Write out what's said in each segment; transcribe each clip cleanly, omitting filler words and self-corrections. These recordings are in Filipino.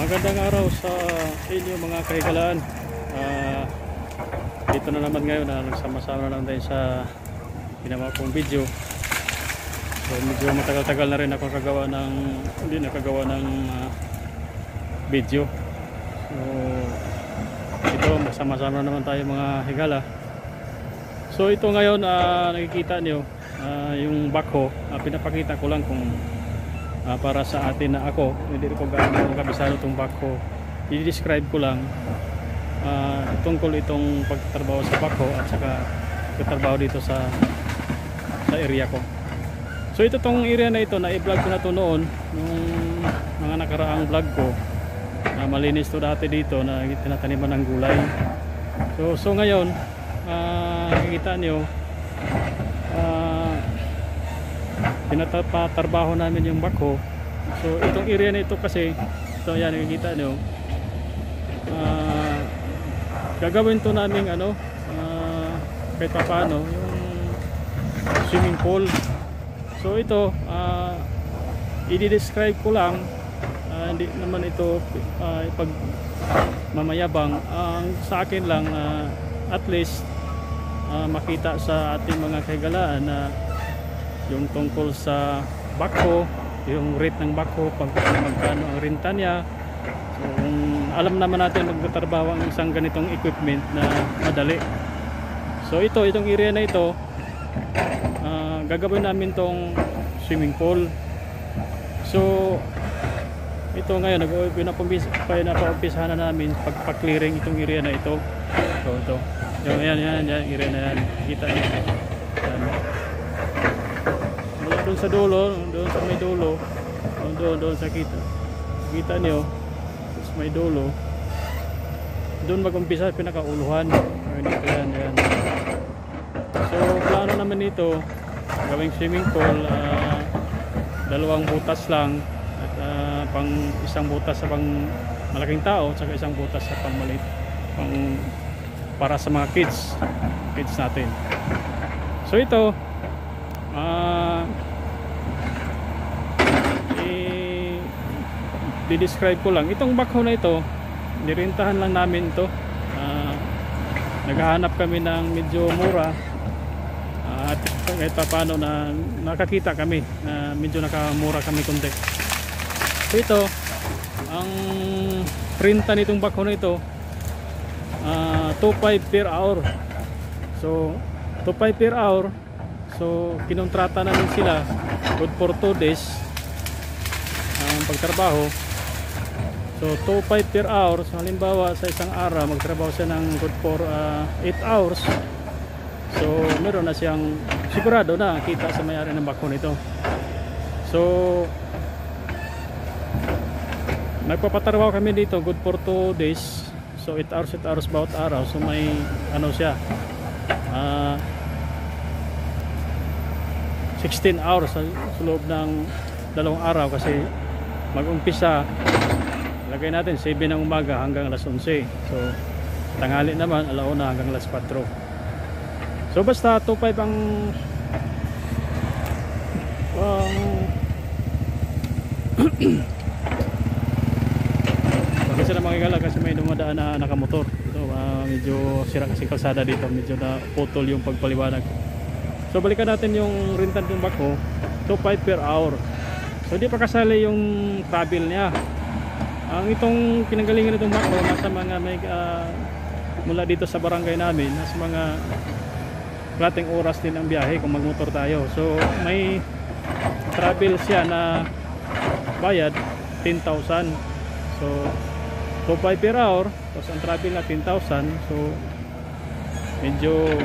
Magandang araw sa inyo mga kahigalaan. Dito na naman ngayon na nagsama-sama na lang tayo sa ginawa kong video. So medyo matagal-tagal na rin ako hindi nakagawa ng video. So ito, masama-sama naman tayo mga higala. So ito ngayon nakikita nyo yung backhoe. Pinapakita ko lang kung para sa atin na ako, hindi ko gaano kabisado itong backhoe. I-describe ko lang tungkol itong pagtatrabaho sa backhoe at saka pagtatrabaho dito sa area ko. So ito tong area na ito, na-i-vlog ko na ito noon nung mga nakaraang vlog ko. Malinis to dati dito na tinataniman ng gulay. So ngayon nakikita nyo pinatatrabaho namin yung backhoe. So itong area na ito kasi, ito yan nakikita nyo, gagawin to namin kahit pa paano yung swimming pool. So ito i-describe ko lang, hindi naman ito pag mamayabang. Sa akin lang at least makita sa ating mga kahigalaan na yung tungkol sa backhoe, yung rate ng backhoe, magkano ang renta niya. So alam naman natin magtatrabaho ang isang ganitong equipment na madali. So itong area na ito, gagawin namin tong swimming pool. So ito ngayon pinapa-umpisahan na namin pagpa-clearing itong area na ito. So ito yan area na yan, kita niyo yan. Doon sa dulo, doon sa may dulo, doon sa kita nyo, sa may dulo, doon mag-umpisa pinakauluhan. Dito yan. So plano naman ito, gawing swimming pool, dalawang butas lang, at isang butas sa pang malaking tao, at isang butas sa pang maliit, para sa mga kids natin. So ito i-describe ko lang itong backhoe na ito. Nirentahan lang namin ito, naghahanap kami ng medyo mura, at kahit paano na nakakita kami na medyo nakamura kami konti. So ito, ang renta nitong backhoe na ito, 2.5 per hour. So 2.5 per hour. So kinontrata namin sila good for 2 days ang pagtrabaho. So 2.5 per hour. So halimbawa sa isang araw magtrabaho siya ng good for 8 hours. So meron na siyang sigurado na kita sa may-ari ng backhoe nito. So nagpapatrabaho kami dito good for 2 days. So 8 hours bawat araw. So may siya 16 hours sa loob ng 2 araw, kasi mag-umpisa lagay natin 7 ng umaga hanggang alas 11. So tanghali naman alauna hanggang alas 4. So basta 2.5 ang kasi na makikala, kasi may dumadaan na nakamotor. Ito medyo sira kasi kalsada dito, medyo na putol yung pagpaliwanag. So balikan natin yung rentan ng backhoe, 2.5 per hour. So di pa kasali yung travel niya. Ang itong pinanggalingan nitong backhoe, nasa mga mula dito sa barangay namin, nasa mga kalating oras din ang biyahe kung magmotor tayo. So may travel siya na bayad 10,000. So 2.5 per hour, tapos ang travel na 10,000. So medyo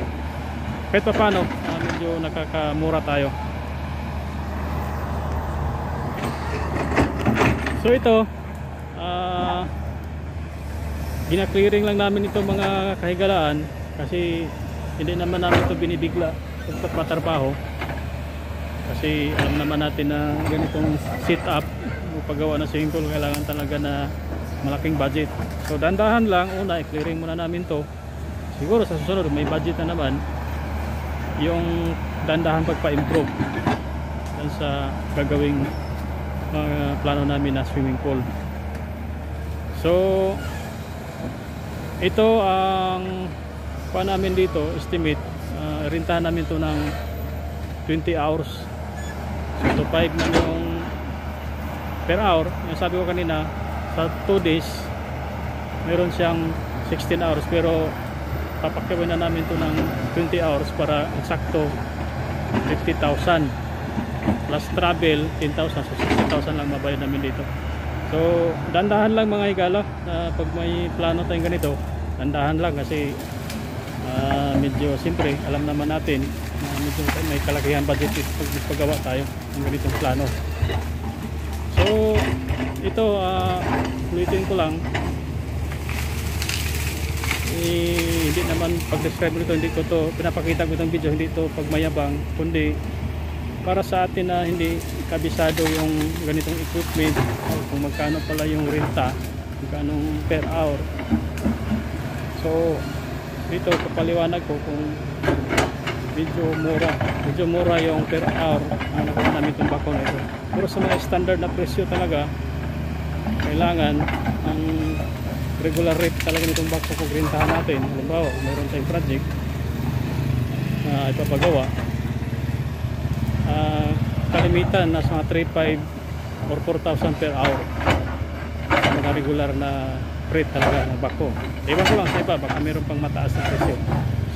kahit pa paano medyo nakakamura tayo. So ito gina-clearing lang namin ito mga kahigalaan, kasi hindi naman namin ito binibigla pag matrabaho, kasi alam naman natin na ganitong sit up o paggawa ng swimming pool kailangan talaga na malaking budget. So dandahan lang, una i-clearing muna namin to. Siguro sa susunod may budget na naman, yung dandahan pagpa-improve sa gagawing plano namin na swimming pool. So ito ang pa namin dito, estimate, rentahan namin to ng 20 hours. So 5 na yung per hour. Yung sabi ko kanina, sa 2 days meron siyang 16 hours, pero papakyawin na namin to ng 20 hours para eksakto 50,000 plus travel 10,000, so 60,000 lang mabayad namin dito. So dandahan lang mga higala, pag may plano tayong ganito, dandahan lang kasi medyo siyempre alam naman natin na medyo may kalakihan budget pag paggawa tayo ng ganitong plano. So ito ulitin ko lang, hindi naman pag-describe nito, hindi ko to pinapakita ko itong video, hindi to pagmayabang, kundi para sa atin na hindi kabisado yung ganitong equipment, kung magkano pala yung renta, magkano per hour. So dito kapaliwanag ko kung medyo mura yung per hour ang nakuha namin itong bako na ito. Pero sa mga standard na presyo talaga, kailangan ang regular rate talaga nitong bako kung rentahan natin. Halimbawa mayroon tayong project na ipapagawa, kalimitan nasa mga 3,500 or 4,000 per hour, mga regular na rate talaga ng bako. Iwan ko lang sa iba, baka mayroon pang mataas na presyo.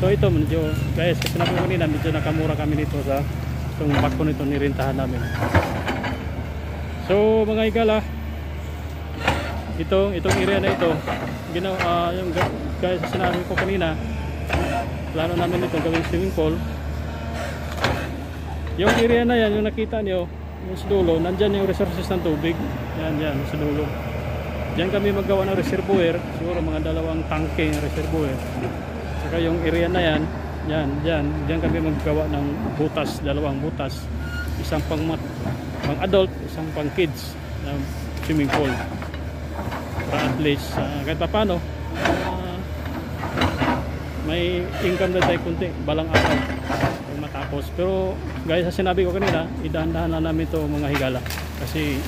So ito medyo, guys, kasi sinabi ko kanina, medyo nakamura kami dito sa itong bako nito nirintahan namin. So mga higala, itong area na ito, yung guys, sinabi ko kanina, plano namin ito gawing swimming pool. Yung area na yan, yung nakita nyo, yung sa dulo, nandyan yung resources ng tubig. Yan, sa dulo. Diyan kami maggawa ng reservoir, siguro mga 2 tangke ng reservoir. Saka yung area na yan, diyan kami maggawa ng butas, 2 butas. Isang pang adult, isang pang kids na swimming pool. Para at least, kahit pa paano, may income na tayo kunti, balang araw matapos. Pero guys, sa sinabi ko kanina, idahan-dahan na namin ito mga higala, kasi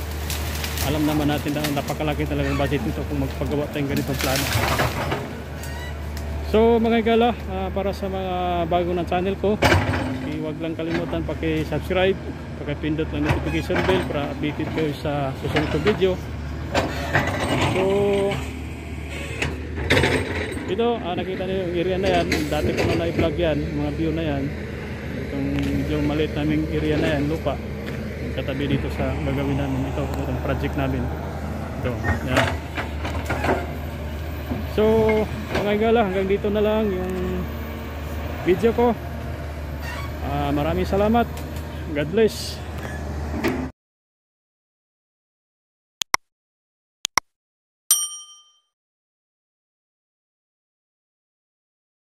alam naman natin na napakalaki talagang budget nito kung magpagawa tayong ganitong plano. So mga higala, para sa mga bago ng channel ko, huwag lang kalimutan paki-subscribe, paki-pindot ng notification bell para updated kayo sa susunod na video. So ito, nakita niyo yung area na yan, dati ko na i-vlog yan, mga view na yan. Itong medyo maliit naming area na yan, lupa, katabi dito sa gagawin namin ito, itong project namin ito, yan. So mga higala, hanggang dito na lang yung video ko. Maraming salamat, God bless.